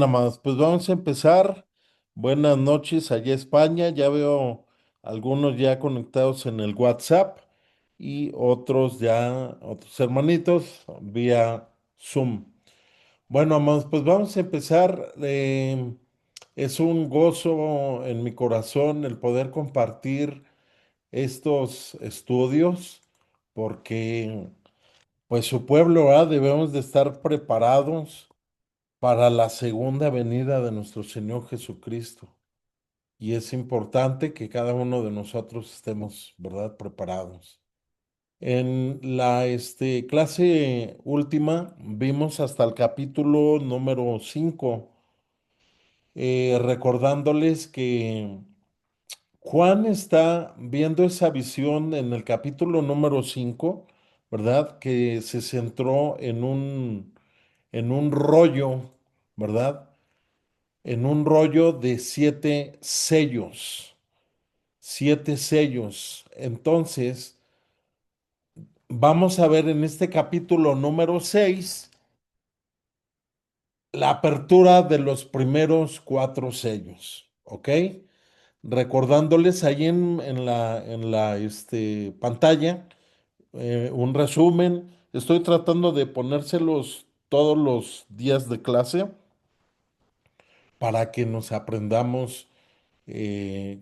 Bien, amados, pues vamos a empezar. Buenas noches allá España. Ya veo algunos ya conectados en el WhatsApp y otros ya, otros hermanitos vía Zoom. Bueno, amados, pues vamos a empezar. Es un gozo en mi corazón el poder compartir estos estudios porque pues su pueblo, debemos de estar preparados para la segunda venida de nuestro Señor Jesucristo. Y es importante que cada uno de nosotros estemos, ¿verdad?, preparados. En la clase última vimos hasta el capítulo número 5, recordándoles que Juan está viendo esa visión en el capítulo número 5, ¿verdad? Que se centró en un rollo, ¿verdad? En un rollo de 7 sellos, 7 sellos. Entonces, vamos a ver en este capítulo número 6 la apertura de los primeros 4 sellos, ¿ok? Recordándoles ahí en la pantalla un resumen. Estoy tratando de ponérselos todos los días de clase para que nos aprendamos eh,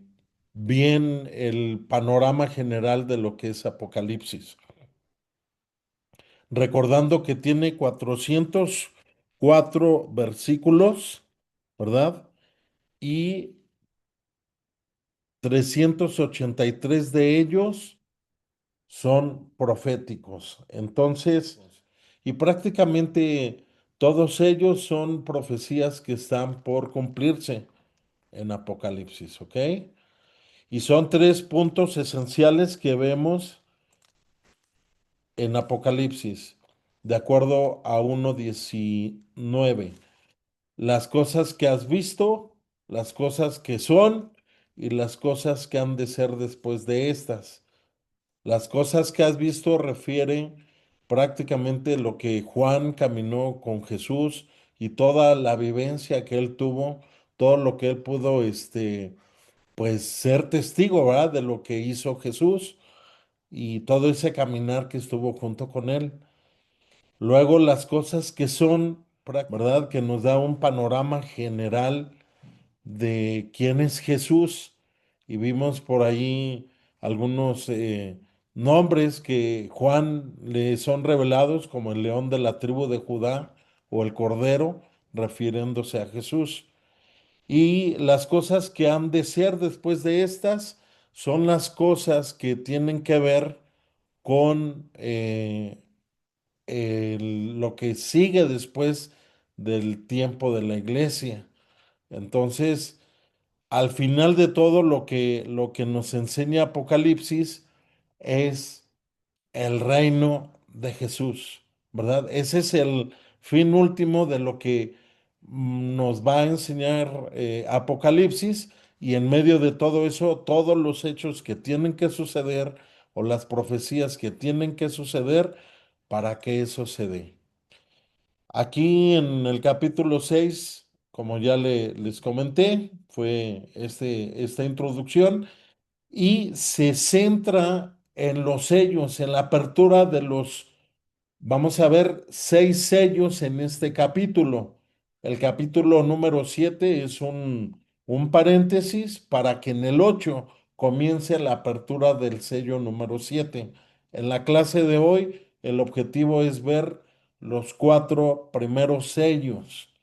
bien el panorama general de lo que es Apocalipsis. Recordando que tiene 404 versículos, ¿verdad? Y 383 de ellos son proféticos. Entonces, y prácticamente todos ellos son profecías que están por cumplirse en Apocalipsis, ¿ok? Y son 3 puntos esenciales que vemos en Apocalipsis, de acuerdo a 1:19. Las cosas que has visto, las cosas que son y las cosas que han de ser después de estas. Las cosas que has visto refieren prácticamente lo que Juan caminó con Jesús y toda la vivencia que él tuvo, todo lo que él pudo, pues ser testigo, ¿verdad? De lo que hizo Jesús y todo ese caminar que estuvo junto con él. Luego las cosas que son, ¿verdad? Que nos da un panorama general de quién es Jesús. Y vimos por ahí algunos nombres que Juan le son revelados, como el león de la tribu de Judá o el cordero, refiriéndose a Jesús. Y las cosas que han de ser después de estas son las cosas que tienen que ver con lo que sigue después del tiempo de la iglesia. Entonces, al final de todo, lo que nos enseña Apocalipsis es el reino de Jesús, ¿verdad? Ese es el fin último de lo que nos va a enseñar Apocalipsis, y en medio de todo eso, todos los hechos que tienen que suceder o las profecías que tienen que suceder para que eso se dé. Aquí en el capítulo 6, como ya les comenté, fue esta introducción y se centra en los sellos, en la apertura de vamos a ver 6 sellos en este capítulo. El capítulo número 7 es un paréntesis para que en el 8 comience la apertura del sello número 7. En la clase de hoy, el objetivo es ver los 4 primeros sellos.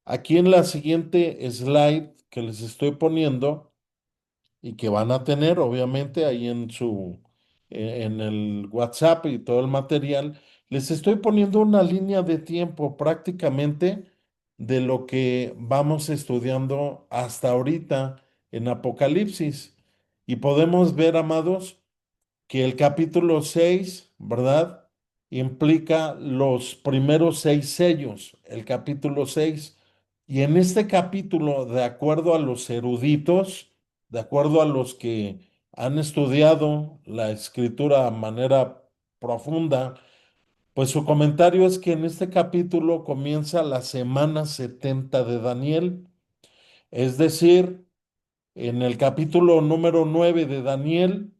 Aquí en la siguiente slide que les estoy poniendo, y que van a tener obviamente ahí en el WhatsApp y todo el material, les estoy poniendo una línea de tiempo prácticamente de lo que vamos estudiando hasta ahorita en Apocalipsis. Y podemos ver, amados, que el capítulo 6, ¿verdad? Implica los primeros 6 sellos, el capítulo 6. Y en este capítulo, de acuerdo a los eruditos, de acuerdo a los que han estudiado la escritura de manera profunda, Pues su comentario es que en este capítulo comienza la semana 70 de Daniel, es decir, en el capítulo número 9 de Daniel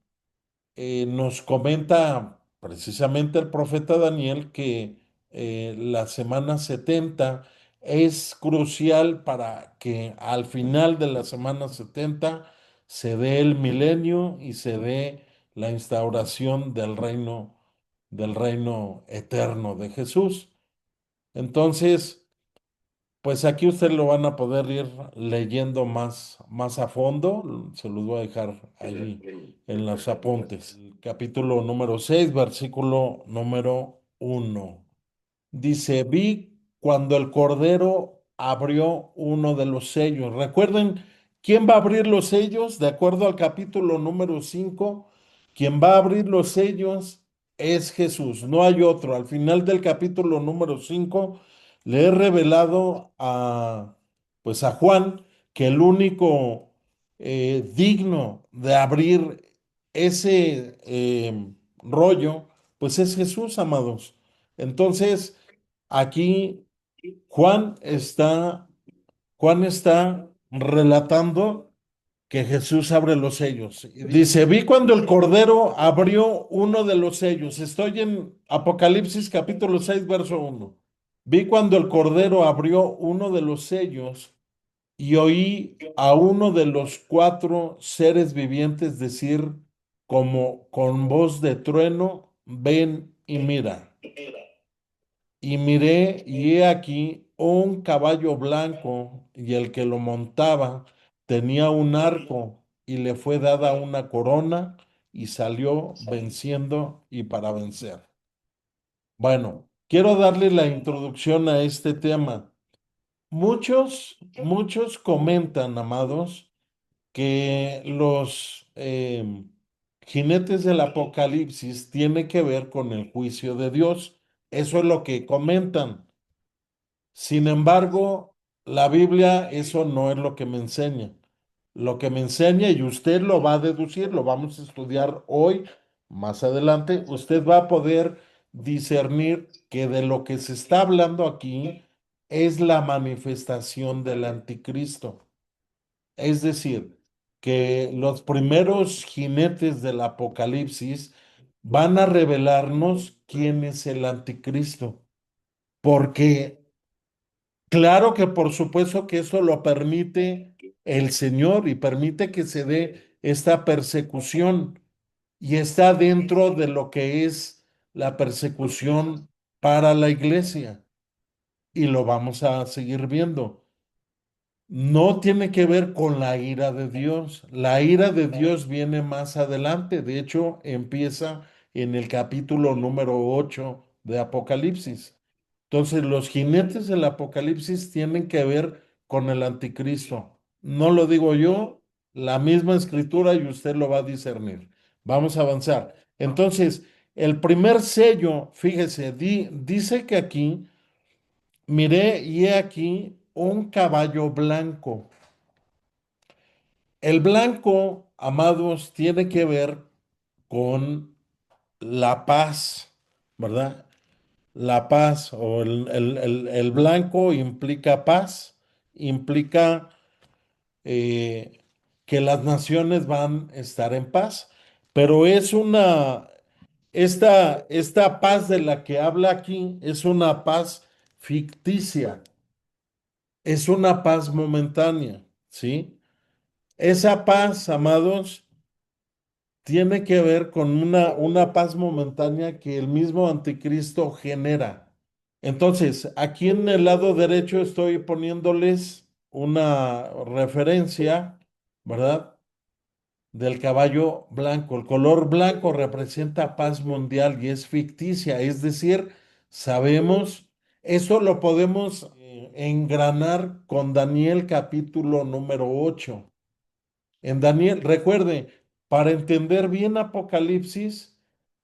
nos comenta precisamente el profeta Daniel que la semana 70 es crucial para que al final de la semana 70 se dé el milenio y se dé la instauración del reino eterno de Jesús. Entonces, pues aquí usted lo van a poder ir leyendo más a fondo. Se los voy a dejar ahí en los apuntes. Capítulo número 6, versículo número 1. Dice, vi cuando el Cordero abrió uno de los sellos. Recuerden, ¿quién va a abrir los sellos? De acuerdo al capítulo número 5, quien va a abrir los sellos es Jesús, no hay otro. Al final del capítulo número 5 le he revelado pues a Juan que el único digno de abrir ese rollo, pues es Jesús, amados. Entonces, aquí Juan está, Juan está relatando que Jesús abre los sellos. Y dice, vi cuando el Cordero abrió uno de los sellos. Estoy en Apocalipsis capítulo 6 verso 1. Vi cuando el Cordero abrió uno de los sellos y oí a uno de los cuatro seres vivientes decir como con voz de trueno, ven y mira. Y miré, y he aquí un caballo blanco, y el que lo montaba tenía un arco, y le fue dada una corona, y salió venciendo y para vencer. Bueno, quiero darle la introducción a este tema. Muchos comentan, amados, que los jinetes del Apocalipsis tienen que ver con el juicio de Dios. Eso es lo que comentan. Sin embargo, la Biblia eso no es lo que me enseña. Lo que me enseña, y usted lo va a deducir, lo vamos a estudiar hoy, más adelante, usted va a poder discernir que de lo que se está hablando aquí es la manifestación del anticristo. Es decir, que los primeros jinetes del Apocalipsis van a revelarnos quién es el anticristo, porque claro que por supuesto que eso lo permite el Señor y permite que se dé esta persecución y está dentro de lo que es la persecución para la iglesia y lo vamos a seguir viendo. No tiene que ver con la ira de Dios. La ira de Dios viene más adelante. De hecho, empieza en el capítulo número 8 de Apocalipsis. Entonces, los jinetes del Apocalipsis tienen que ver con el anticristo. No lo digo yo, la misma escritura y usted lo va a discernir. Vamos a avanzar. Entonces, el primer sello, fíjese, dice que aquí, miré y he aquí un caballo blanco. El blanco, amados, tiene que ver con la paz, ¿verdad? La paz o el blanco implica paz, implica eh, que las naciones van a estar en paz, pero esta paz de la que habla aquí es una paz ficticia, es una paz momentánea, ¿sí? Esa paz, amados, tiene que ver con una paz momentánea que el mismo anticristo genera. Entonces, aquí en el lado derecho estoy poniéndoles una referencia, ¿verdad? Del caballo blanco. El color blanco representa paz mundial y es ficticia, es decir, sabemos, eso lo podemos engranar con Daniel capítulo número 8. En Daniel, recuerde, para entender bien Apocalipsis,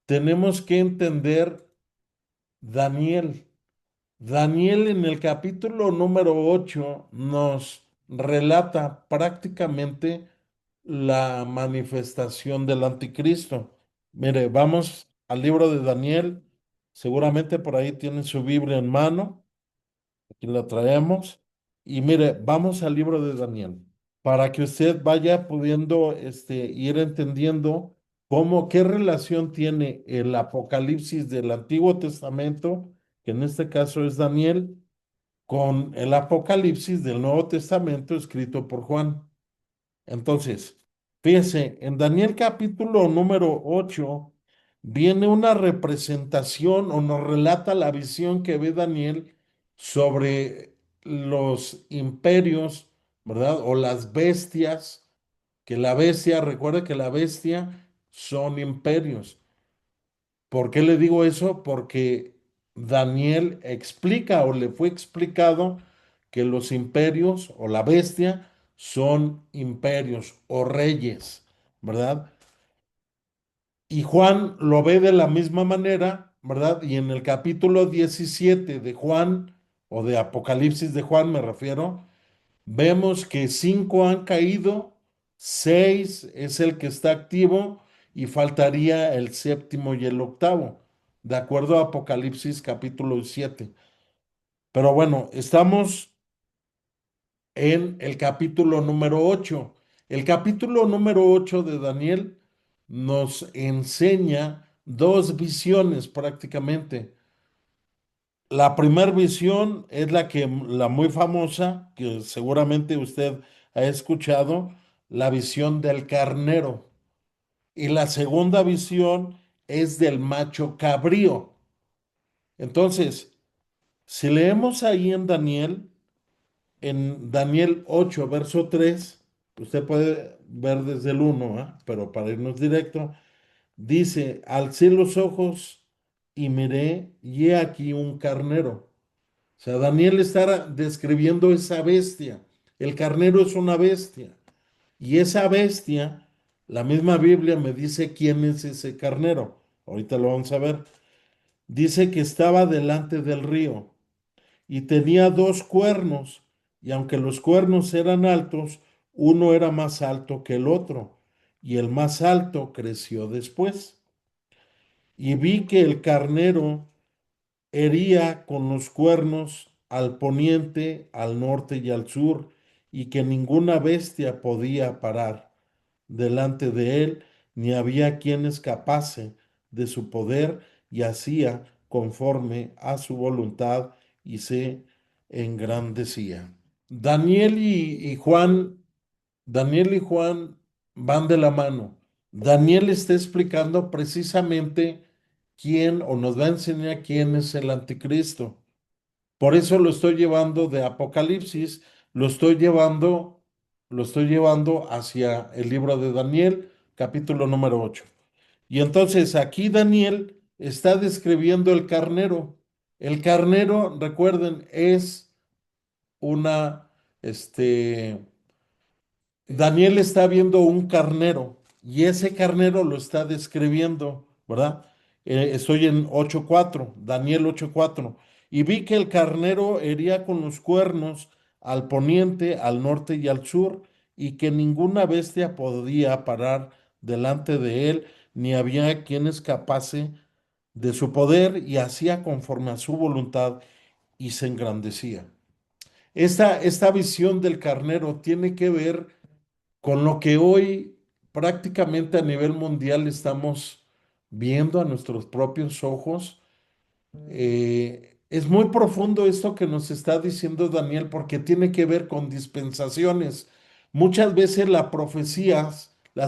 tenemos que entender Daniel. Daniel en el capítulo número 8 nos relata prácticamente la manifestación del anticristo. Mire, vamos al libro de Daniel, Seguramente por ahí tienen su Biblia en mano. Aquí la traemos. Y mire, vamos al libro de Daniel, para que usted vaya pudiendo ir entendiendo qué relación tiene el Apocalipsis del Antiguo Testamento, que en este caso es Daniel, con el Apocalipsis del Nuevo Testamento escrito por Juan. Entonces, fíjese, en Daniel capítulo número 8 viene una representación o nos relata la visión que ve Daniel sobre los imperios, ¿verdad? O las bestias, que la bestia, recuerda que la bestia son imperios. ¿Por qué le digo eso? Porque Daniel explica o le fue explicado que los imperios o la bestia son imperios o reyes, ¿verdad? Y Juan lo ve de la misma manera, ¿verdad? Y en el capítulo 17 de Juan, o de Apocalipsis de Juan me refiero, vemos que cinco han caído, seis es el que está activo y faltaría el séptimo y el octavo, de acuerdo a Apocalipsis capítulo 7. Pero bueno, estamos en el capítulo número 8. El capítulo número 8 de Daniel nos enseña dos visiones prácticamente. La primera visión es la muy famosa, que seguramente usted ha escuchado, la visión del carnero. Y la segunda visión es del macho cabrío. Entonces, si leemos ahí en Daniel 8 verso 3, usted puede ver desde el 1, ¿ah? Pero para irnos directo, dice, alcé los ojos y miré, y he aquí un carnero. O sea, Daniel está describiendo esa bestia. El carnero es una bestia. Y esa bestia, la misma Biblia me dice quién es ese carnero. Ahorita lo vamos a ver. Dice que estaba delante del río y tenía dos cuernos. Y aunque los cuernos eran altos, uno era más alto que el otro. Y el más alto creció después. Y vi que el carnero hería con los cuernos al poniente, al norte y al sur, y que ninguna bestia podía parar delante de él, ni había quien escapase de su poder, y hacía conforme a su voluntad y se engrandecía. Daniel y Juan, Daniel y Juan van de la mano. Daniel está explicando precisamente quién o nos va a enseñar quién es el anticristo. Por eso lo estoy llevando de Apocalipsis, lo estoy llevando, lo estoy llevando hacia el libro de Daniel, capítulo número 8. Y entonces aquí Daniel está describiendo el carnero. El carnero, recuerden, es una, este, Daniel está viendo un carnero y ese carnero lo está describiendo, ¿verdad? Estoy en 8:4, Daniel 8:4. Y vi que el carnero hería con los cuernos al poniente, al norte y al sur, y que ninguna bestia podía parar delante de él, ni había quien escapase de su poder, y hacía conforme a su voluntad y se engrandecía. Esta visión del carnero tiene que ver con lo que hoy prácticamente a nivel mundial estamos viendo a nuestros propios ojos. Es muy profundo esto que nos está diciendo Daniel porque tiene que ver con dispensaciones. Muchas veces las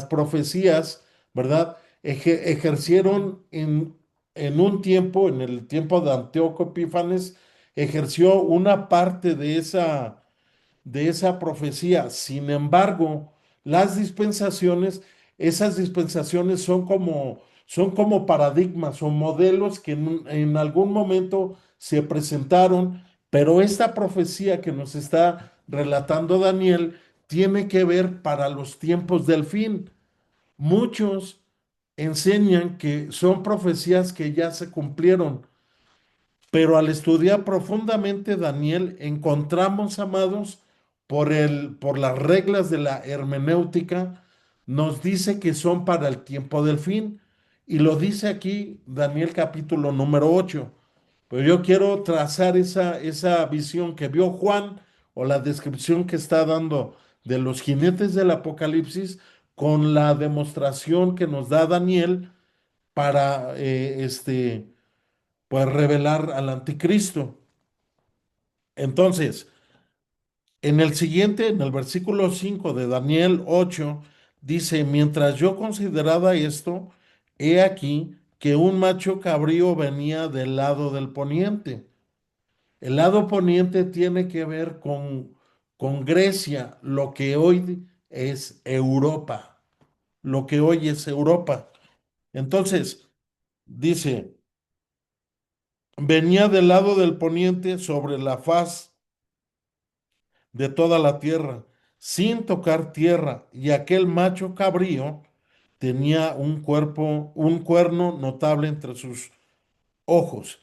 profecías, ¿verdad? Ejercieron en un tiempo, en el tiempo de Antíoco Epífanes, ejerció una parte de esa profecía. Sin embargo, las dispensaciones, esas dispensaciones son como paradigmas o modelos que en algún momento se presentaron, pero esta profecía que nos está relatando Daniel tiene que ver para los tiempos del fin. Muchos enseñan que son profecías que ya se cumplieron, pero al estudiar profundamente Daniel, encontramos, amados, por las reglas de la hermenéutica, nos dice que son para el tiempo del fin. Y lo dice aquí Daniel capítulo número 8. Pero yo quiero trazar esa visión que vio Juan o la descripción que está dando de los jinetes del Apocalipsis con la demostración que nos da Daniel para pues revelar al anticristo. Entonces, en el siguiente, en el versículo 5 de Daniel 8, dice, mientras yo consideraba esto, he aquí que un macho cabrío venía del lado del poniente. El lado poniente tiene que ver con Grecia, lo que hoy es Europa, lo que hoy es Europa. Entonces, dice, venía del lado del poniente sobre la faz de toda la tierra, sin tocar tierra, y aquel macho cabrío tenía un cuerpo, un cuerno notable entre sus ojos.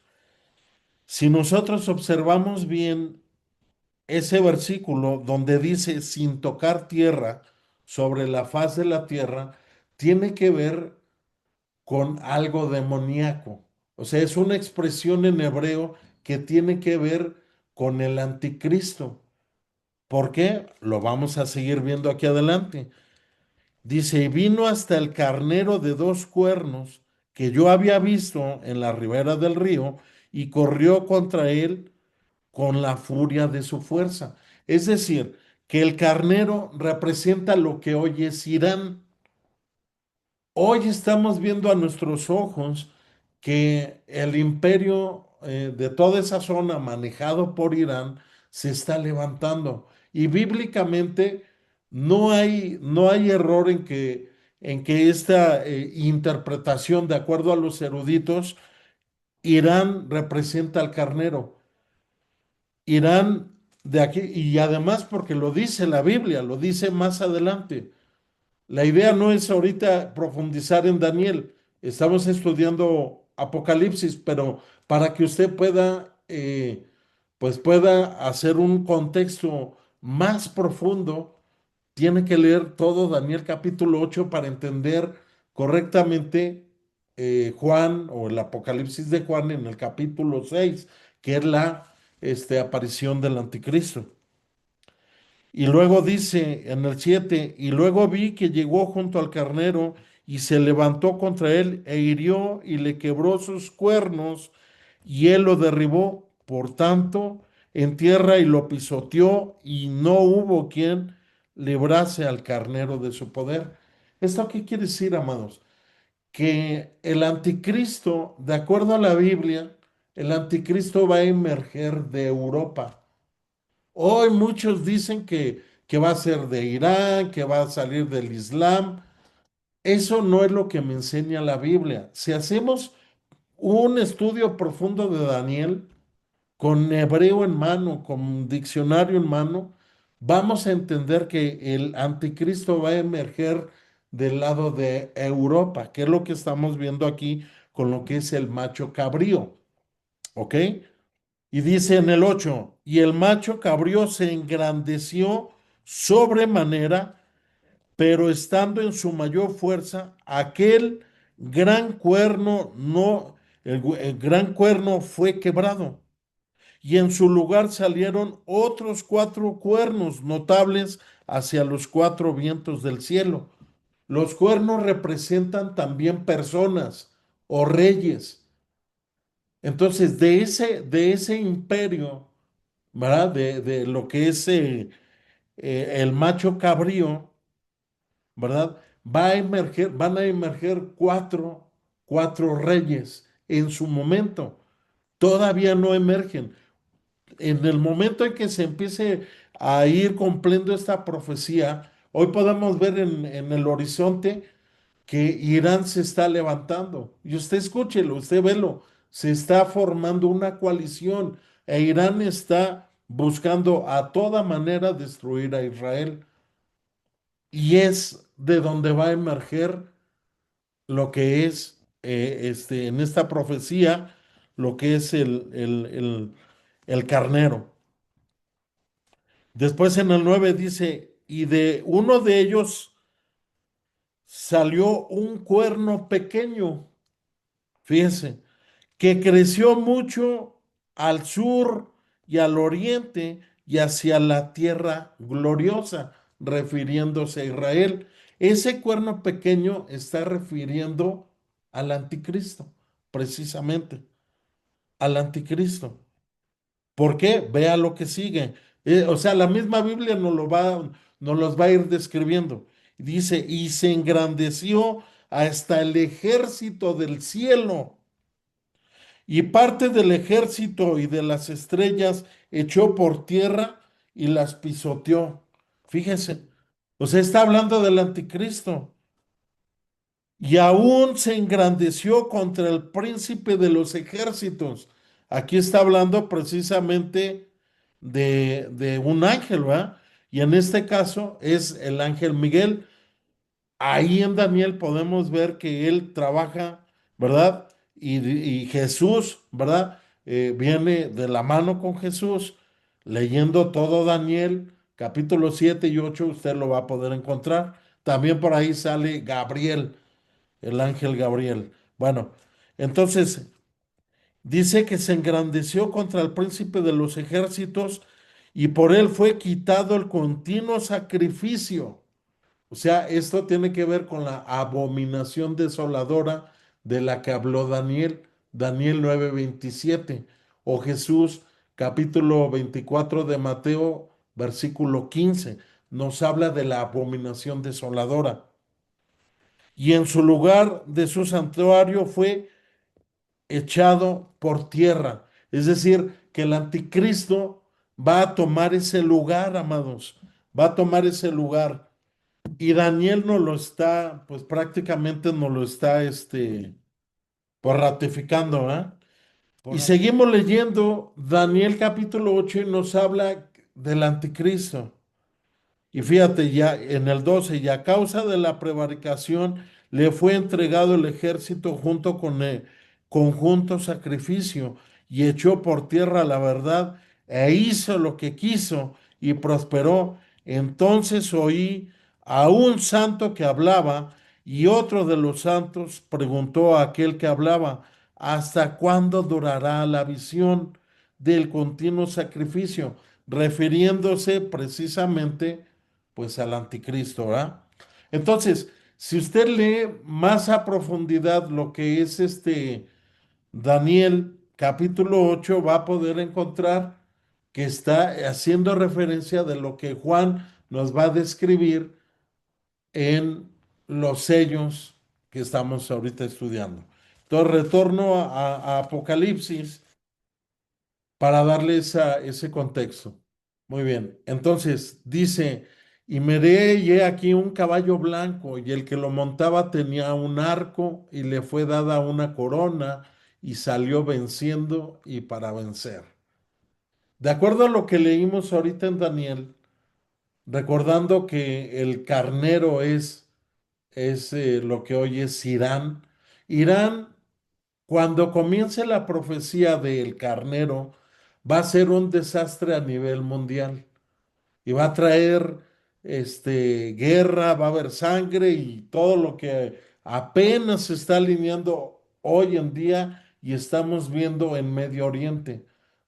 Si nosotros observamos bien ese versículo donde dice sin tocar tierra sobre la faz de la tierra, tiene que ver con algo demoníaco. O sea, es una expresión en hebreo que tiene que ver con el anticristo. ¿Por qué? Lo vamos a seguir viendo aquí adelante. Dice, y vino hasta el carnero de dos cuernos que yo había visto en la ribera del río y corrió contra él con la furia de su fuerza. Es decir, que el carnero representa lo que hoy es Irán. Hoy estamos viendo a nuestros ojos que el imperio de toda esa zona manejado por Irán se está levantando. Y bíblicamente no hay error en que esta interpretación, de acuerdo a los eruditos, Irán representa al carnero. Irán de aquí, y además porque lo dice la Biblia, lo dice más adelante. La idea no es ahorita profundizar en Daniel, estamos estudiando Apocalipsis, pero para que usted pues pueda hacer un contexto más profundo, tiene que leer todo Daniel capítulo 8 para entender correctamente Juan o el Apocalipsis de Juan en el capítulo 6, que es la aparición del anticristo. Y luego dice en el 7, y luego vi que llegó junto al carnero y se levantó contra él e hirió y le quebró sus cuernos y él lo derribó, por tanto, en tierra y lo pisoteó y no hubo quien librase al carnero de su poder. ¿Esto qué quiere decir, amados? Que el anticristo, de acuerdo a la Biblia, el anticristo va a emerger de Europa. Hoy muchos dicen que va a ser de Irán, que va a salir del Islam. Eso no es lo que me enseña la Biblia. Si hacemos un estudio profundo de Daniel, con hebreo en mano, con diccionario en mano, vamos a entender que el anticristo va a emerger del lado de Europa, que es lo que estamos viendo aquí con lo que es el macho cabrío. ¿Ok? Y dice en el 8, y el macho cabrío se engrandeció sobremanera, pero estando en su mayor fuerza, aquel gran cuerno no, el gran cuerno fue quebrado. Y en su lugar salieron otros cuatro cuernos notables hacia los cuatro vientos del cielo. Los cuernos representan también personas o reyes. Entonces, de ese imperio, ¿verdad? De lo que es el macho cabrío, ¿verdad? Van a emerger cuatro reyes en su momento. Todavía no emergen. En el momento en que se empiece a ir cumpliendo esta profecía, hoy podemos ver en el horizonte que Irán se está levantando. Y usted escúchelo, usted velo, se está formando una coalición e Irán está buscando a toda manera destruir a Israel. Y es de donde va a emerger lo que es, en esta profecía, lo que es el carnero. Después en el 9 dice, y de uno de ellos salió un cuerno pequeño. Fíjense, que creció mucho al sur y al oriente y hacia la tierra gloriosa, refiriéndose a Israel. Ese cuerno pequeño está refiriendo al anticristo, precisamente, al anticristo. ¿Por qué? Vea lo que sigue. O sea, la misma Biblia nos los va a ir describiendo. Dice, y se engrandeció hasta el ejército del cielo y parte del ejército y de las estrellas echó por tierra y las pisoteó. Fíjese, o sea, está hablando del anticristo. Y aún se engrandeció contra el príncipe de los ejércitos. Aquí está hablando precisamente de un ángel, ¿verdad? Y en este caso es el ángel Miguel. Ahí en Daniel podemos ver que él trabaja, ¿verdad? Y Jesús, ¿verdad? Viene de la mano con Jesús, leyendo todo Daniel, capítulo 7 y 8, usted lo va a poder encontrar. También por ahí sale Gabriel, el ángel Gabriel. Bueno, entonces dice que se engrandeció contra el príncipe de los ejércitos y por él fue quitado el continuo sacrificio. O sea, esto tiene que ver con la abominación desoladora de la que habló Daniel, Daniel 9:27, o Jesús, capítulo 24 de Mateo, versículo 15, nos habla de la abominación desoladora. Y en su lugar de su santuario fue echado por tierra. Es decir, que el anticristo va a tomar ese lugar, amados, va a tomar ese lugar. Y Daniel nos lo está, pues prácticamente nos lo está, pues ratificando, ¿ah? Y seguimos leyendo Daniel capítulo 8 y nos habla del anticristo. Y fíjate, ya en el 12 y a causa de la prevaricación le fue entregado el ejército junto con el conjunto sacrificio y echó por tierra la verdad e hizo lo que quiso y prosperó. Entonces oí a un santo que hablaba y otro de los santos preguntó a aquel que hablaba, ¿hasta cuándo durará la visión del continuo sacrificio? Refiriéndose precisamente pues al anticristo, ¿verdad? Entonces, si usted lee más a profundidad lo que es Daniel capítulo 8, va a poder encontrar que está haciendo referencia de lo que Juan nos va a describir en los sellos que estamos ahorita estudiando. Entonces, retorno a Apocalipsis para darle ese contexto. Muy bien. Entonces dice, y miré y he aquí un caballo blanco, y el que lo montaba tenía un arco, y le fue dada una corona, y salió venciendo y para vencer. De acuerdo a lo que leímos ahorita en Daniel, recordando que el carnero es lo que hoy es Irán. Irán, cuando comience la profecía del carnero, va a ser un desastre a nivel mundial y va a traer guerra, va a haber sangre y todo lo que apenas se está alineando hoy en día y estamos viendo en Medio Oriente,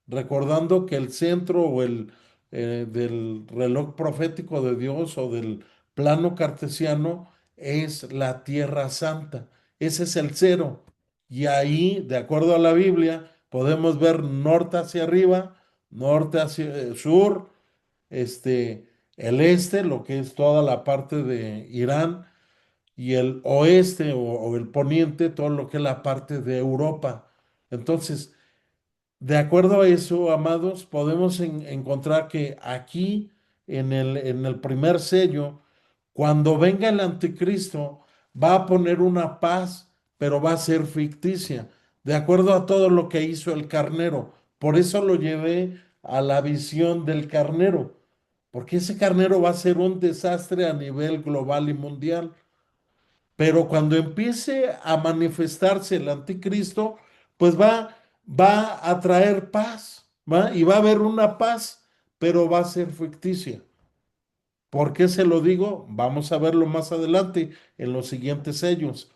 recordando que el centro o del reloj profético de Dios o del plano cartesiano es la Tierra Santa. Ese es el cero. Y ahí, de acuerdo a la Biblia, podemos ver norte hacia arriba, norte hacia sur, este, lo que es toda la parte de Irán, y el oeste o el poniente, todo lo que es la parte de Europa. Entonces, de acuerdo a eso, amados, podemos encontrar que aquí, en el primer sello, cuando venga el anticristo, va a poner una paz, pero va a ser ficticia, de acuerdo a todo lo que hizo el carnero. Por eso lo llevé a la visión del carnero, porque ese carnero va a ser un desastre a nivel global y mundial. Pero cuando empiece a manifestarse el anticristo, pues va a traer paz, ¿va? Y va a haber una paz, pero va a ser ficticia. ¿Por qué se lo digo? Vamos a verlo más adelante en los siguientes sellos.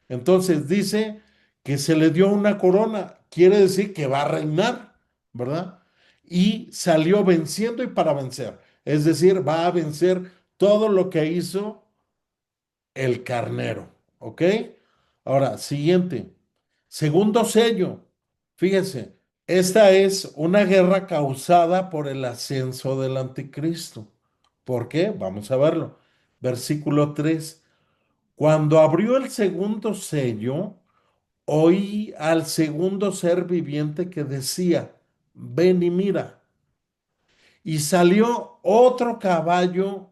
Entonces dice que se le dio una corona, quiere decir que va a reinar, ¿verdad? Y salió venciendo y para vencer, es decir, va a vencer todo lo que hizo el carnero, ¿ok? Ahora, siguiente, segundo sello, fíjese, esta es una guerra causada por el ascenso del anticristo. ¿Por qué? Vamos a verlo. Versículo 3. Cuando abrió el segundo sello, oí al segundo ser viviente que decía, ven y mira. Y salió otro caballo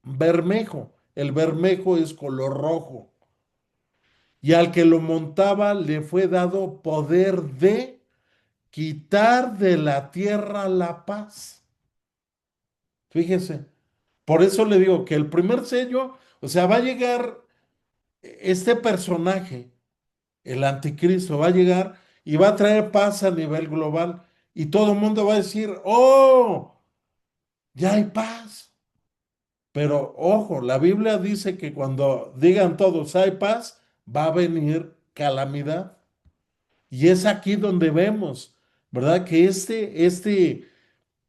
bermejo. El bermejo es color rojo. Y al que lo montaba le fue dado poder de quitar de la tierra la paz. Fíjese. Por eso le digo que el primer sello, o sea, va a llegar este personaje, el anticristo, va a llegar y va a traer paz a nivel global. Y todo el mundo va a decir, oh, ya hay paz. Pero ojo, la Biblia dice que cuando digan todos hay paz, va a venir calamidad. Y es aquí donde vemos, ¿verdad? Que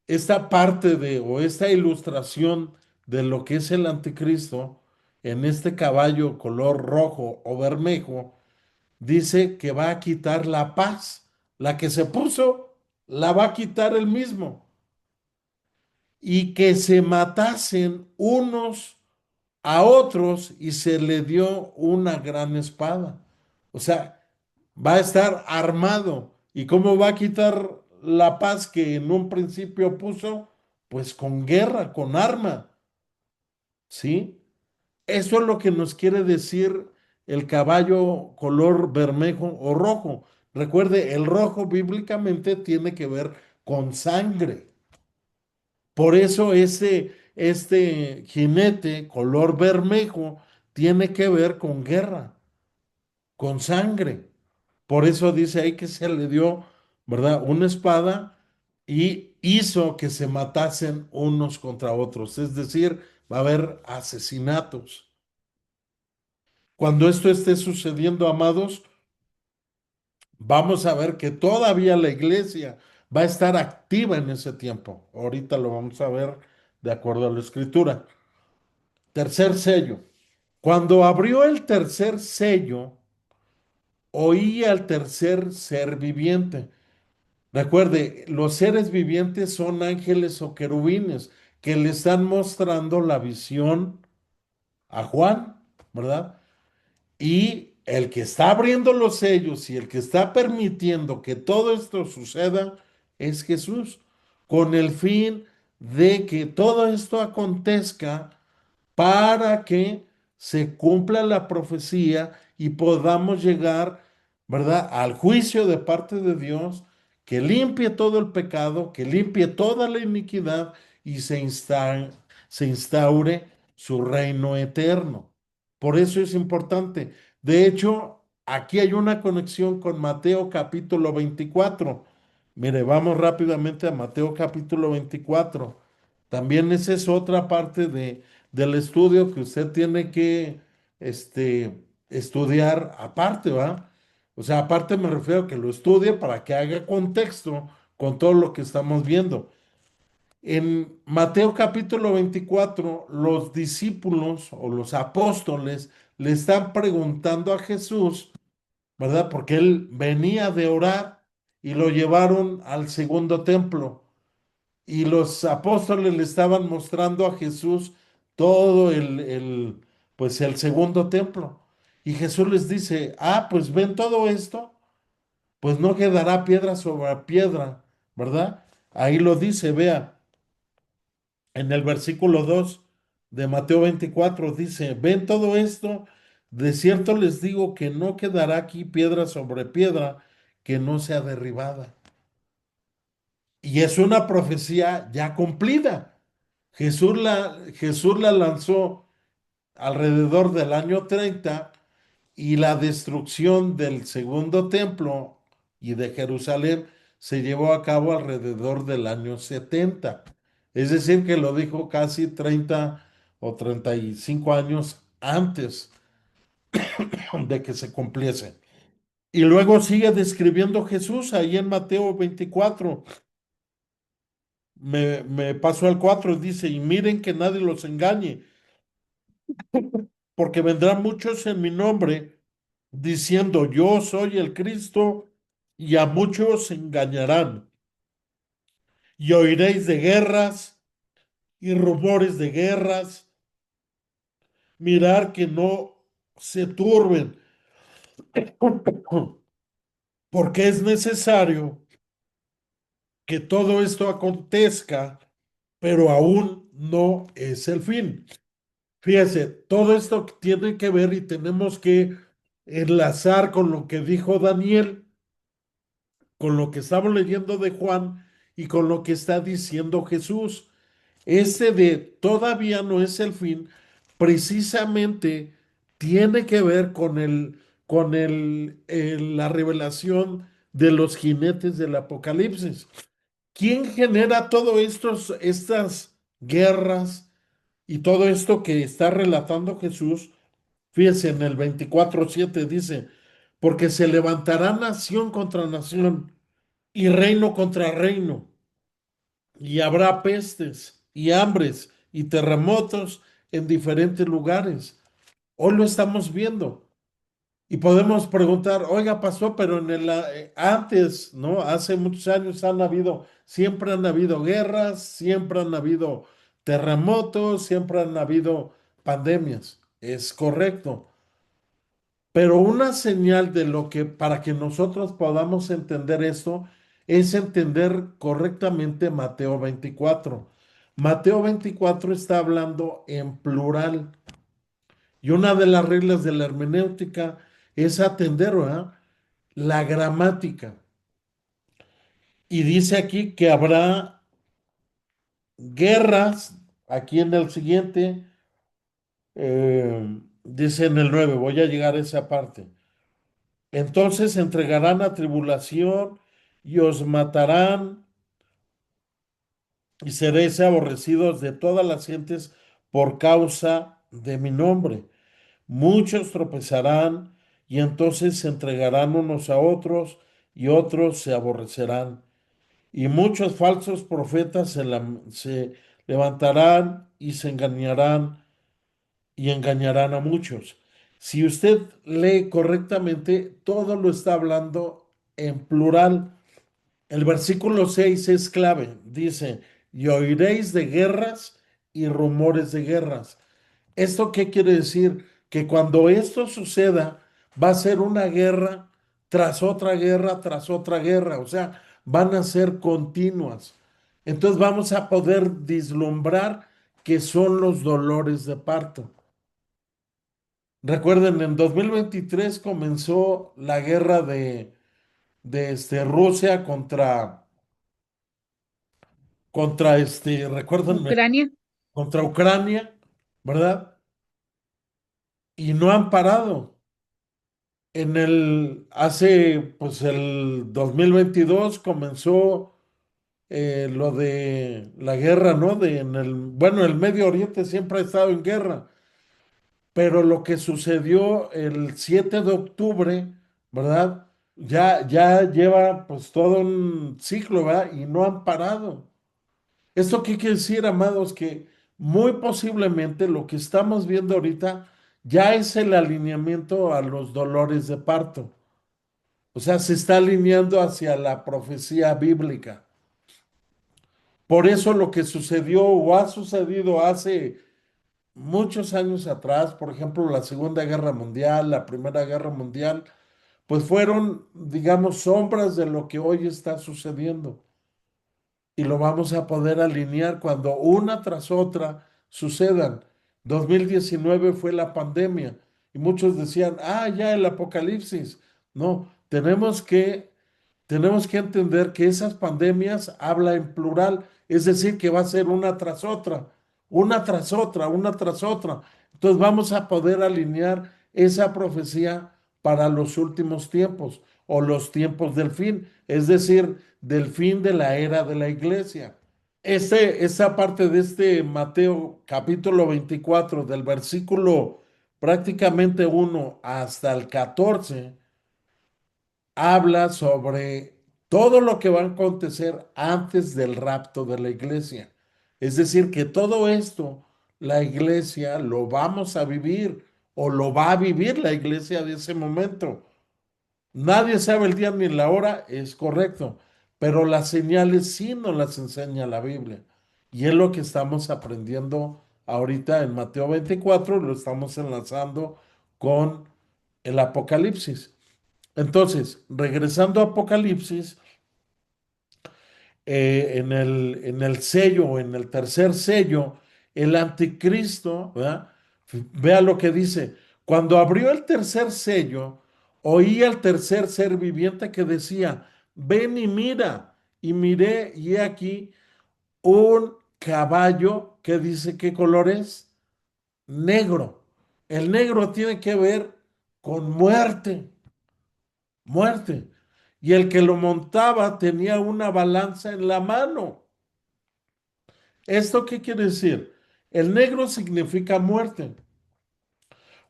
esta parte de, o esta ilustración de lo que es el anticristo, en este caballo color rojo o bermejo, dice que va a quitar la paz. La que se puso, la va a quitar él mismo. Y que se matasen unos a otros y se le dio una gran espada. O sea, va a estar armado. ¿Y cómo va a quitar la paz que en un principio puso? Pues con guerra, con arma, ¿sí? Eso es lo que nos quiere decir el caballo color bermejo o rojo. Recuerde, el rojo bíblicamente tiene que ver con sangre. Por eso este jinete color bermejo tiene que ver con guerra, con sangre. Por eso dice ahí que se le dio, ¿verdad? Una espada y hizo que se matasen unos contra otros. Es decir, va a haber asesinatos. Cuando esto esté sucediendo, amados, vamos a ver que todavía la iglesia va a estar activa en ese tiempo. Ahorita lo vamos a ver de acuerdo a la escritura. Tercer sello. Cuando abrió el tercer sello, oí al tercer ser viviente. Recuerde, los seres vivientes son ángeles o querubines que le están mostrando la visión a Juan, ¿verdad? Y el que está abriendo los sellos y el que está permitiendo que todo esto suceda es Jesús, con el fin de que todo esto acontezca para que se cumpla la profecía y podamos llegar, ¿verdad?, al juicio de parte de Dios, que limpie todo el pecado, que limpie toda la iniquidad y se instaure su reino eterno. Por eso es importante. De hecho, aquí hay una conexión con Mateo capítulo 24. Mire, vamos rápidamente a Mateo capítulo 24. También esa es otra parte del estudio que usted tiene que estudiar aparte, ¿va? O sea, aparte me refiero a que lo estudie para que haga contexto con todo lo que estamos viendo. En Mateo capítulo 24, los discípulos o los apóstoles le están preguntando a Jesús, ¿verdad? Porque él venía de orar y lo llevaron al segundo templo. Y los apóstoles le estaban mostrando a Jesús todo pues el segundo templo. Y Jesús les dice, ah, pues ven todo esto, pues no quedará piedra sobre piedra, ¿verdad? Ahí lo dice, vea, en el versículo 2 de Mateo 24 dice, ven todo esto, de cierto les digo que no quedará aquí piedra sobre piedra que no sea derribada. Y es una profecía ya cumplida. Jesús la lanzó alrededor del año 30 y la destrucción del segundo templo y de Jerusalén se llevó a cabo alrededor del año 70. Es decir, que lo dijo casi 30 o 35 años antes de que se cumpliese. Y luego sigue describiendo Jesús ahí en Mateo 24. Me paso al 4, dice, y miren que nadie los engañe, porque vendrán muchos en mi nombre diciendo, yo soy el Cristo, y a muchos engañarán. Y oiréis de guerras y rumores de guerras. Mirar que no se turben, porque es necesario que todo esto acontezca, pero aún no es el fin. Fíjese, todo esto tiene que ver y tenemos que enlazar con lo que dijo Daniel, con lo que estamos leyendo de Juan y con lo que está diciendo Jesús. Este de todavía no es el fin, precisamente tiene que ver con la revelación de los jinetes del Apocalipsis. ¿Quién genera todo estas guerras y todo esto que está relatando Jesús? Fíjese, en el 24:7 dice, porque se levantará nación contra nación y reino contra reino, y habrá pestes y hambres y terremotos en diferentes lugares. Hoy lo estamos viendo. Y podemos preguntar, oiga, pasó, pero antes, ¿no? Hace muchos años siempre han habido guerras, siempre han habido terremotos, siempre han habido pandemias. Es correcto. Pero una señal de lo que, para que nosotros podamos entender esto, es entender correctamente Mateo 24. Mateo 24 está hablando en plural. Y una de las reglas de la hermenéutica es atender, ¿verdad?, la gramática. Y dice aquí que habrá guerras, aquí en el siguiente, dice en el 9, voy a llegar a esa parte. Entonces entregarán a tribulación y os matarán y seréis aborrecidos de todas las gentes por causa de mi nombre. Muchos tropezarán y entonces se entregarán unos a otros y otros se aborrecerán. Y muchos falsos profetas se levantarán y se engañarán y engañarán a muchos. Si usted lee correctamente, todo lo está hablando en plural. El versículo 6 es clave. Dice, y oiréis de guerras y rumores de guerras. ¿Esto qué quiere decir? Que cuando esto suceda, va a ser una guerra tras otra guerra, tras otra guerra. O sea, van a ser continuas. Entonces vamos a poder vislumbrar que son los dolores de parto. Recuerden, en 2023 comenzó la guerra de Rusia contra recuérdenme, Ucrania. contra Ucrania, ¿verdad? Y no han parado. Pues el 2022 comenzó lo de la guerra, ¿no? Bueno, el Medio Oriente siempre ha estado en guerra, pero lo que sucedió el 7 de octubre, ¿verdad? Ya lleva pues todo un ciclo, ¿verdad? Y no han parado. ¿Esto qué quiere decir, amados? Que muy posiblemente lo que estamos viendo ahorita ya es el alineamiento a los dolores de parto. O sea, se está alineando hacia la profecía bíblica. Por eso lo que sucedió o ha sucedido hace muchos años atrás, por ejemplo, la Segunda Guerra Mundial, la Primera Guerra Mundial, pues fueron, digamos, sombras de lo que hoy está sucediendo. Y lo vamos a poder alinear cuando una tras otra sucedan. 2019 fue la pandemia y muchos decían, ya el apocalipsis. No, tenemos que entender que esas pandemias habla en plural, es decir, que va a ser una tras otra, una tras otra, una tras otra. Entonces vamos a poder alinear esa profecía para los últimos tiempos o los tiempos del fin, es decir, del fin de la era de la iglesia. Esa parte de este Mateo capítulo 24, del versículo prácticamente 1 hasta el 14, habla sobre todo lo que va a acontecer antes del rapto de la iglesia. Es decir, que todo esto la iglesia lo vamos a vivir o lo va a vivir la iglesia de ese momento. Nadie sabe el día ni la hora, es correcto, pero las señales sí nos las enseña la Biblia. Y es lo que estamos aprendiendo ahorita en Mateo 24, lo estamos enlazando con el Apocalipsis. Entonces, regresando a Apocalipsis, en el sello, en el tercer sello, el anticristo, ¿verdad? Vea lo que dice. Cuando abrió el tercer sello, oí al tercer ser viviente que decía, ven y mira. Y miré, y he aquí un caballo que dice qué color es, negro. El negro tiene que ver con muerte, muerte. Y el que lo montaba tenía una balanza en la mano. ¿Esto qué quiere decir? El negro significa muerte.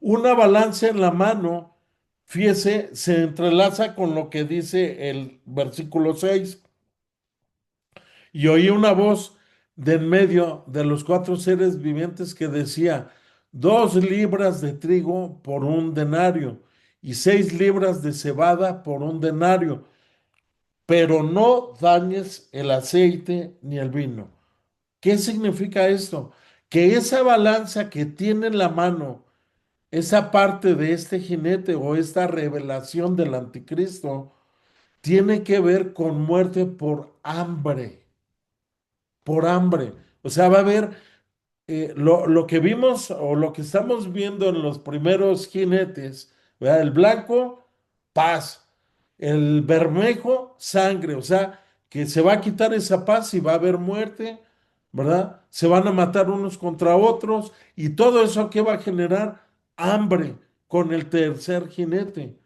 Una balanza en la mano, fíjese, se entrelaza con lo que dice el versículo 6. Y oí una voz de en medio de los cuatro seres vivientes que decía, 2 libras de trigo por un denario y 6 libras de cebada por un denario, pero no dañes el aceite ni el vino. ¿Qué significa esto? Que esa balanza que tiene en la mano, esa parte de este jinete o esta revelación del anticristo, tiene que ver con muerte por hambre, por hambre. O sea, va a haber lo que vimos o lo que estamos viendo en los primeros jinetes, ¿verdad? El blanco, paz. El bermejo, sangre. O sea, que se va a quitar esa paz y va a haber muerte, ¿verdad? Se van a matar unos contra otros y todo eso que va a generar hambre con el tercer jinete.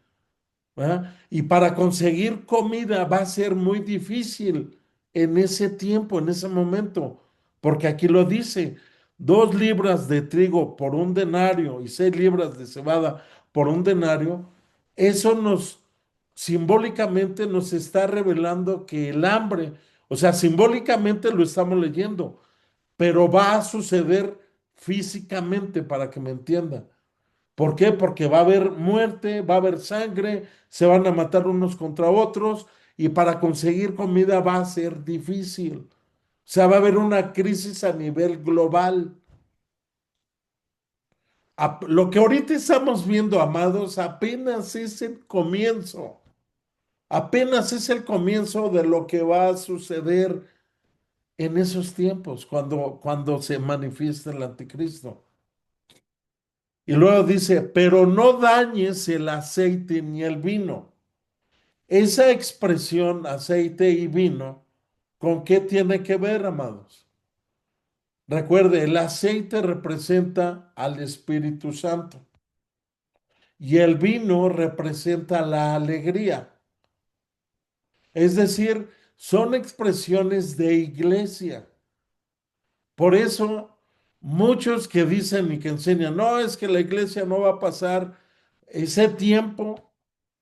¿Verdad? Y para conseguir comida va a ser muy difícil en ese tiempo, en ese momento, porque aquí lo dice, 2 libras de trigo por un denario y 6 libras de cebada por un denario, eso nos simbólicamente nos está revelando que el hambre, o sea, simbólicamente lo estamos leyendo, pero va a suceder físicamente para que me entienda. ¿Por qué? Porque va a haber muerte, va a haber sangre, se van a matar unos contra otros y para conseguir comida va a ser difícil. O sea, va a haber una crisis a nivel global. Lo que ahorita estamos viendo, amados, apenas es el comienzo. Apenas es el comienzo de lo que va a suceder en esos tiempos, cuando se manifiesta el anticristo. Y luego dice, pero no dañes el aceite ni el vino. Esa expresión aceite y vino, ¿con qué tiene que ver, amados? Recuerde, el aceite representa al Espíritu Santo y el vino representa la alegría. Es decir, son expresiones de iglesia. Por eso, muchos que dicen y que enseñan, no, es que la iglesia no va a pasar ese tiempo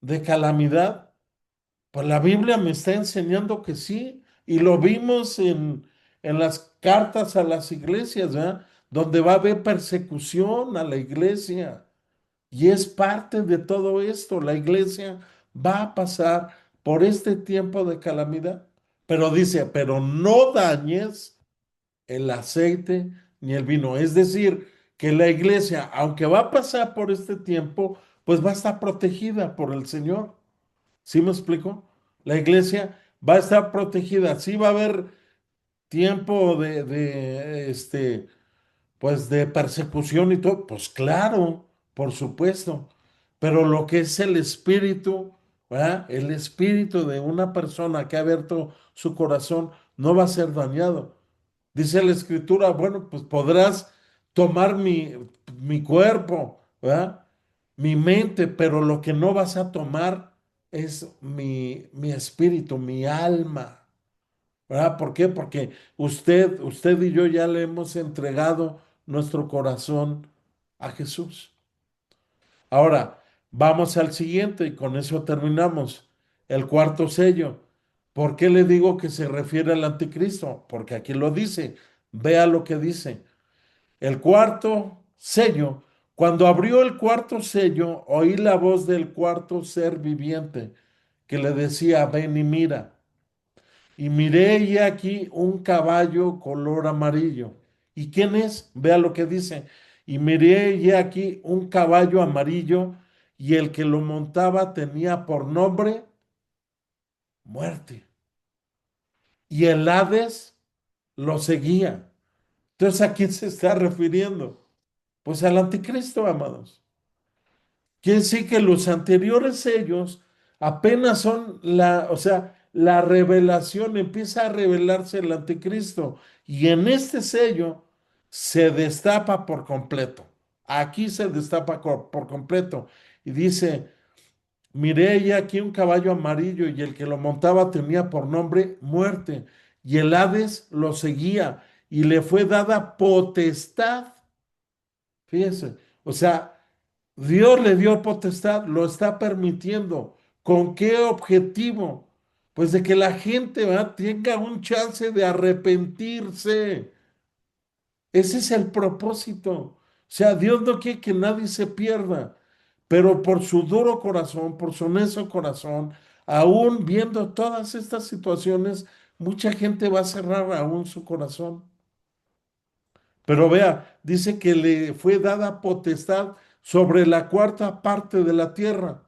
de calamidad. Pues la Biblia me está enseñando que sí, y lo vimos en las cartas a las iglesias, ¿verdad? Donde va a haber persecución a la iglesia. Y es parte de todo esto. La iglesia va a pasar por este tiempo de calamidad. Pero dice, pero no dañes el aceite ni el vino. Es decir, que la iglesia, aunque va a pasar por este tiempo, pues va a estar protegida por el Señor. ¿Sí me explico? La iglesia va a estar protegida. Sí va a haber tiempo pues de persecución y todo. Pues claro, por supuesto. Pero lo que es el espíritu, ¿verdad? El espíritu de una persona que ha abierto su corazón no va a ser dañado. Dice la escritura, bueno, pues podrás tomar mi cuerpo, ¿verdad? Mi mente, pero lo que no vas a tomar es mi espíritu, mi alma, ¿verdad? ¿Por qué? Porque usted y yo ya le hemos entregado nuestro corazón a Jesús. Ahora, vamos al siguiente y con eso terminamos. el cuarto sello. ¿Por qué le digo que se refiere al anticristo? Porque aquí lo dice. Vea lo que dice. El cuarto sello. Cuando abrió el cuarto sello, oí la voz del cuarto ser viviente que le decía, ven y mira. Y miré y aquí un caballo color amarillo. ¿Y quién es? Vea lo que dice. Y miré y aquí un caballo amarillo y el que lo montaba tenía por nombre muerte. Y el Hades lo seguía. Entonces, ¿a quién se está refiriendo? Pues al anticristo, amados. Quiere decir que los anteriores sellos apenas son o sea, la revelación, empieza a revelarse el anticristo. Y en este sello se destapa por completo. Aquí se destapa por completo. Y dice, miré y aquí un caballo amarillo y el que lo montaba tenía por nombre muerte. Y el Hades lo seguía y le fue dada potestad. Fíjense, o sea, Dios le dio potestad, lo está permitiendo. ¿Con qué objetivo? Pues de que la gente, ¿verdad?, tenga un chance de arrepentirse. Ese es el propósito. O sea, Dios no quiere que nadie se pierda, pero por su duro corazón, por su necio corazón, aún viendo todas estas situaciones, mucha gente va a cerrar aún su corazón. Pero vea, dice que le fue dada potestad sobre la cuarta parte de la tierra.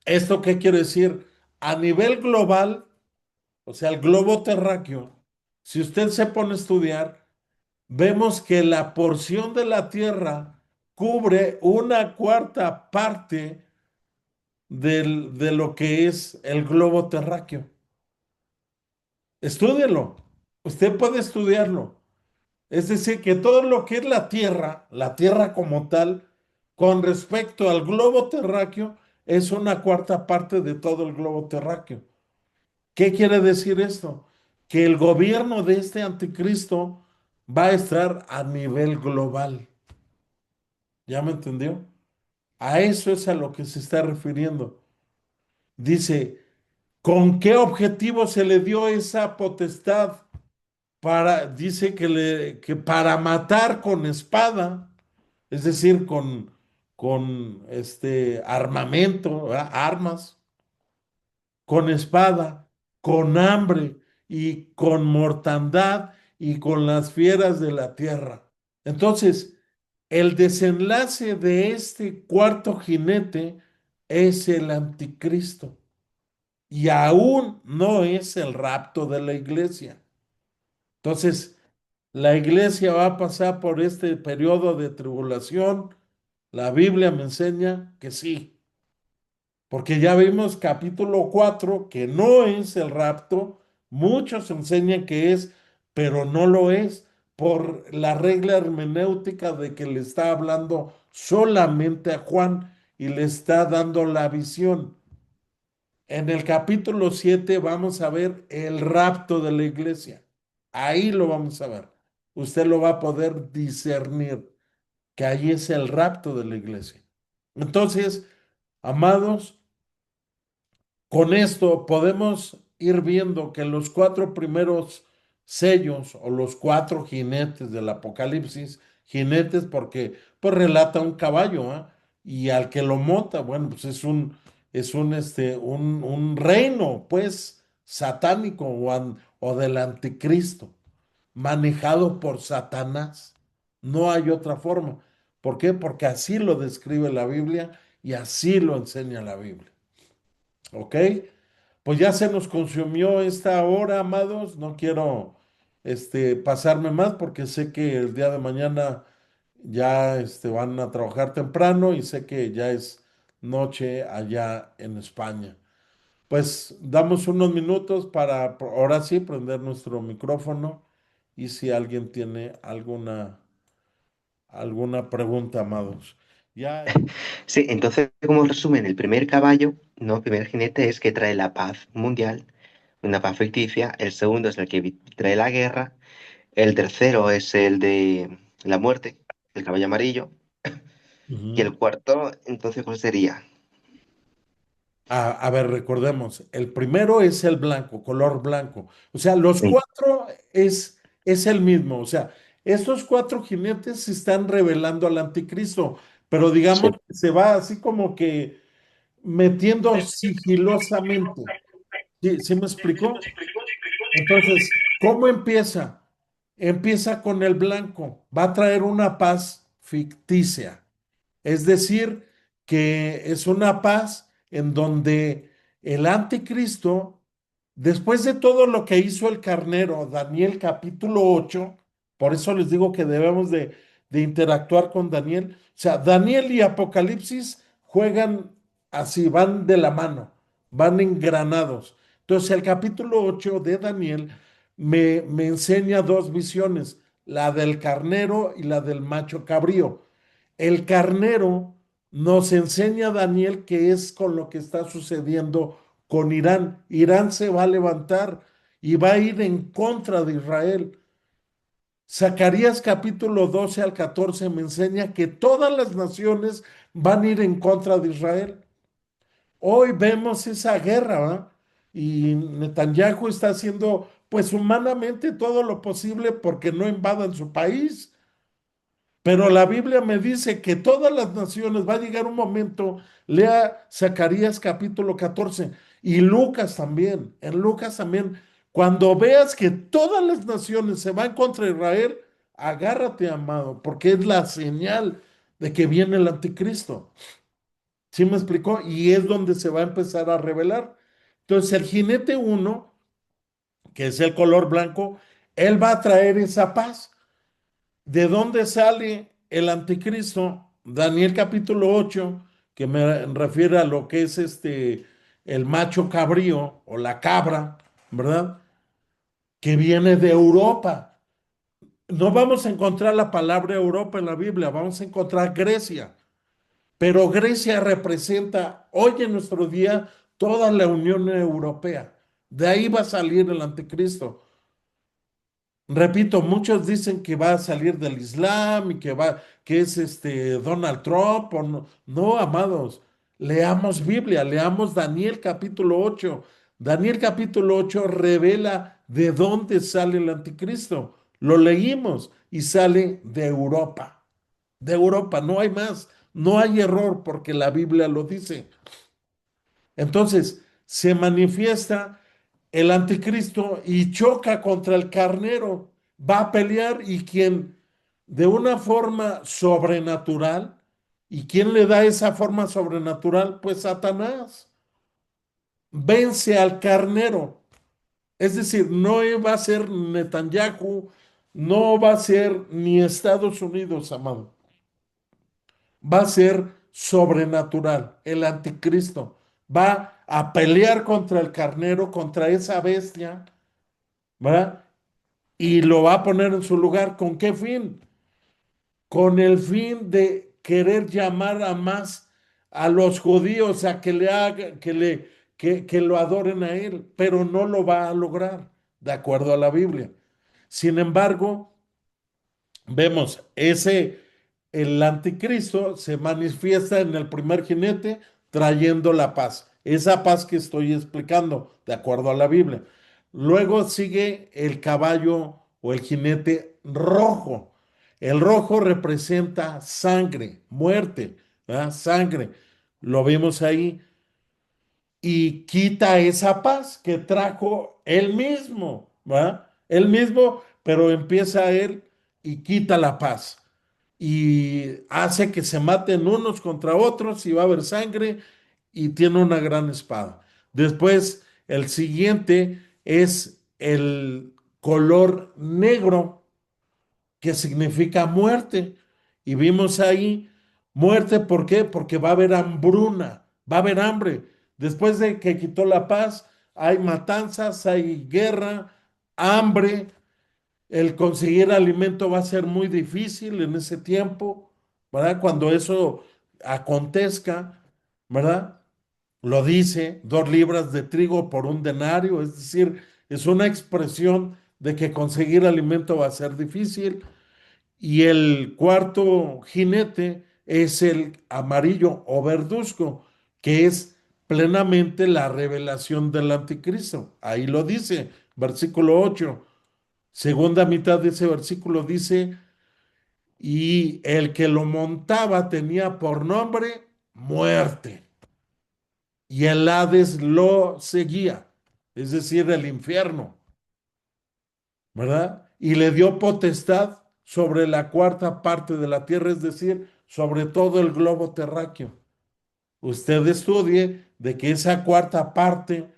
¿Esto qué quiere decir? A nivel global, o sea, el globo terráqueo, si usted se pone a estudiar, vemos que la porción de la tierra cubre una cuarta parte de lo que es el globo terráqueo. Estúdielo. Usted puede estudiarlo. Es decir, que todo lo que es la tierra como tal, con respecto al globo terráqueo, es una cuarta parte de todo el globo terráqueo. ¿Qué quiere decir esto? Que el gobierno de este anticristo va a estar a nivel global. ¿Ya me entendió? A eso es a lo que se está refiriendo. Dice, ¿con qué objetivo se le dio esa potestad? Dice que para matar con espada, es decir, con este armamento, ¿verdad?, armas, con espada, con hambre y con mortandad y con las fieras de la tierra. Entonces, el desenlace de este cuarto jinete es el anticristo y aún no es el rapto de la iglesia. Entonces, la iglesia va a pasar por este periodo de tribulación. La Biblia me enseña que sí, porque ya vimos capítulo 4 que no es el rapto. Muchos enseñan que es, pero no lo es por la regla hermenéutica de que le está hablando solamente a Juan y le está dando la visión. En el capítulo 7 vamos a ver el rapto de la iglesia. Ahí lo vamos a ver. Usted lo va a poder discernir, que ahí es el rapto de la iglesia. Entonces, amados, con esto podemos ir viendo que los cuatro primeros sellos o los cuatro jinetes del Apocalipsis, jinetes porque pues relata un caballo, ¿ah? Y al que lo monta, bueno, pues un reino, pues, satánico o del anticristo, manejado por Satanás. No hay otra forma. ¿Por qué? Porque así lo describe la Biblia y así lo enseña la Biblia. ¿Ok? Pues ya se nos consumió esta hora, amados. No quiero pasarme más porque sé que el día de mañana ya van a trabajar temprano y sé que ya es noche allá en España. Pues damos unos minutos para ahora sí prender nuestro micrófono y si alguien tiene alguna pregunta, amados. Ya. Sí, entonces, como resumen, el primer caballo, no, el primer jinete es que trae la paz mundial, una paz ficticia. El segundo es el que trae la guerra. El tercero es el de la muerte, el caballo amarillo. Y Ujú. el cuarto, entonces, ¿cuál sería? A ver, recordemos, el primero es el blanco, color blanco. O sea, los Sí, cuatro es el mismo. O sea, estos cuatro jinetes se están revelando al anticristo, pero digamos sí, que se va así como que metiendo sigilosamente. ¿Sí, sí me explicó? Entonces, ¿cómo empieza? Empieza con el blanco. Va a traer una paz ficticia. Es decir, que es una paz en donde el anticristo, después de todo lo que hizo el carnero, Daniel capítulo 8, por eso les digo que debemos de interactuar con Daniel. O sea, Daniel y Apocalipsis juegan así, van de la mano, van engranados. Entonces, el capítulo 8 de Daniel me enseña dos visiones, la del carnero y la del macho cabrío. El carnero nos enseña Daniel que es con lo que está sucediendo con Irán. Irán se va a levantar y va a ir en contra de Israel. Zacarías capítulo 12 al 14 me enseña que todas las naciones van a ir en contra de Israel. Hoy vemos esa guerra, ¿va? Y Netanyahu está haciendo pues humanamente todo lo posible porque no invadan su país. Pero la Biblia me dice que todas las naciones, va a llegar un momento, lea Zacarías capítulo 14 y Lucas también, en Lucas también, cuando veas que todas las naciones se van contra Israel, agárrate, amado, porque es la señal de que viene el anticristo. ¿Sí me explicó? Y es donde se va a empezar a revelar. Entonces, el jinete uno, que es el color blanco, él va a traer esa paz. ¿De dónde sale el anticristo? Daniel capítulo 8, que me refiere a lo que es el macho cabrío o la cabra, ¿verdad? Que viene de Europa. No vamos a encontrar la palabra Europa en la Biblia, vamos a encontrar Grecia, pero Grecia representa hoy en nuestro día toda la Unión Europea. De ahí va a salir el anticristo. Repito, muchos dicen que va a salir del Islam y que es Donald Trump o no. No, amados, leamos Biblia, leamos Daniel capítulo 8. Daniel capítulo 8 revela de dónde sale el anticristo. Lo leímos y sale de Europa. De Europa, no hay más, no hay error porque la Biblia lo dice. Entonces, se manifiesta el anticristo y choca contra el carnero. Va a pelear y quien de una forma sobrenatural, ¿y quién le da esa forma sobrenatural? Pues Satanás. Vence al carnero. Es decir, no va a ser Netanyahu, no va a ser ni Estados Unidos, amado. Va a ser sobrenatural, el anticristo. Va a pelear contra el carnero, contra esa bestia, ¿verdad? Y lo va a poner en su lugar. ¿Con qué fin? Con el fin de querer llamar a más a los judíos a que le haga, que lo adoren a él, pero no lo va a lograr, de acuerdo a la Biblia. Sin embargo, vemos el anticristo se manifiesta en el primer jinete trayendo la paz. Esa paz que estoy explicando, de acuerdo a la Biblia. Luego sigue el caballo o el jinete rojo. El rojo representa sangre, muerte, ¿verdad? Sangre. Lo vimos ahí y quita esa paz que trajo él mismo, ¿va? Él mismo, pero empieza él y quita la paz y hace que se maten unos contra otros y va a haber sangre y tiene una gran espada. Después, el siguiente es el color negro que significa muerte. Y vimos ahí muerte, ¿por qué? Porque va a haber hambruna, va a haber hambre. Después de que quitó la paz, hay matanzas, hay guerra, hambre. El conseguir alimento va a ser muy difícil en ese tiempo, ¿verdad? Cuando eso acontezca, ¿verdad? Lo dice, 2 libras de trigo por un denario, es decir, es una expresión de que conseguir alimento va a ser difícil. Y el cuarto jinete es el amarillo o verduzco, que es plenamente la revelación del anticristo. Ahí lo dice, versículo 8. Segunda mitad de ese versículo dice, y el que lo montaba tenía por nombre muerte, y el Hades lo seguía, es decir, el infierno, ¿verdad? Y le dio potestad sobre la cuarta parte de la tierra, es decir, sobre todo el globo terráqueo. Usted estudie de que esa cuarta parte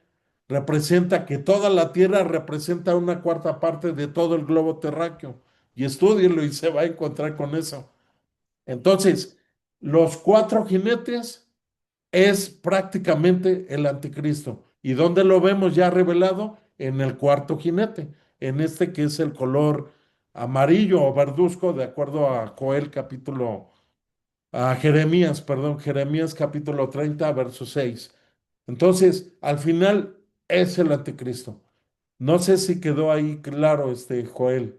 representa que toda la tierra representa una cuarta parte de todo el globo terráqueo. Y estúdielo y se va a encontrar con eso. Entonces, los cuatro jinetes es prácticamente el anticristo. ¿Y dónde lo vemos ya revelado? En el cuarto jinete, en este que es el color amarillo o verduzco, de acuerdo a Joel capítulo, a Jeremías, perdón, Jeremías capítulo 30 verso 6. Entonces, al final es el anticristo. No sé si quedó ahí claro, Joel.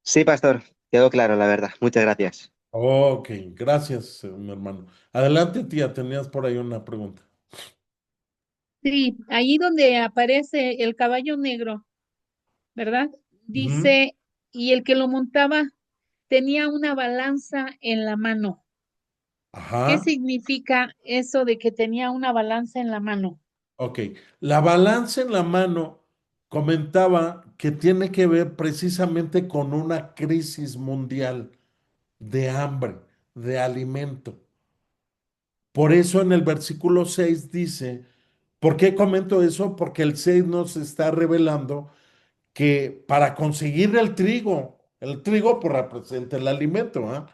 Sí, pastor, quedó claro, la verdad. Muchas gracias. Ok, gracias, mi hermano. Adelante, tía, tenías por ahí una pregunta. Sí, ahí donde aparece el caballo negro, ¿verdad? Ujú. Dice, y el que lo montaba tenía una balanza en la mano. ¿Qué Ajá, significa eso de que tenía una balanza en la mano? ok. La balanza en la mano comentaba que tiene que ver precisamente con una crisis mundial de hambre, de alimento. Por eso en el versículo 6 dice, ¿por qué comento eso? Porque el 6 nos está revelando que para conseguir el trigo pues representa el alimento, ¿ah?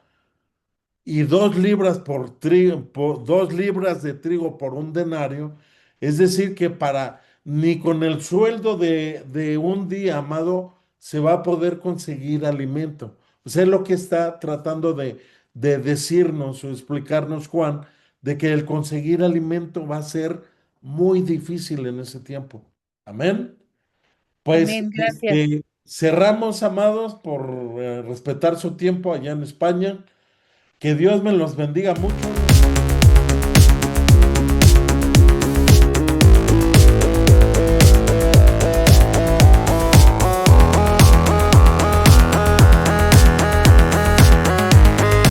Y 2 libras por 2 libras de trigo por un denario, es decir, que para ni con el sueldo de un día, amado, se va a poder conseguir alimento. O sea, es lo que está tratando de decirnos o explicarnos Juan, de que el conseguir alimento va a ser muy difícil en ese tiempo. Amén. Pues Amén, gracias. cerramos, amados, por respetar su tiempo allá en España. Que Dios me los bendiga mucho.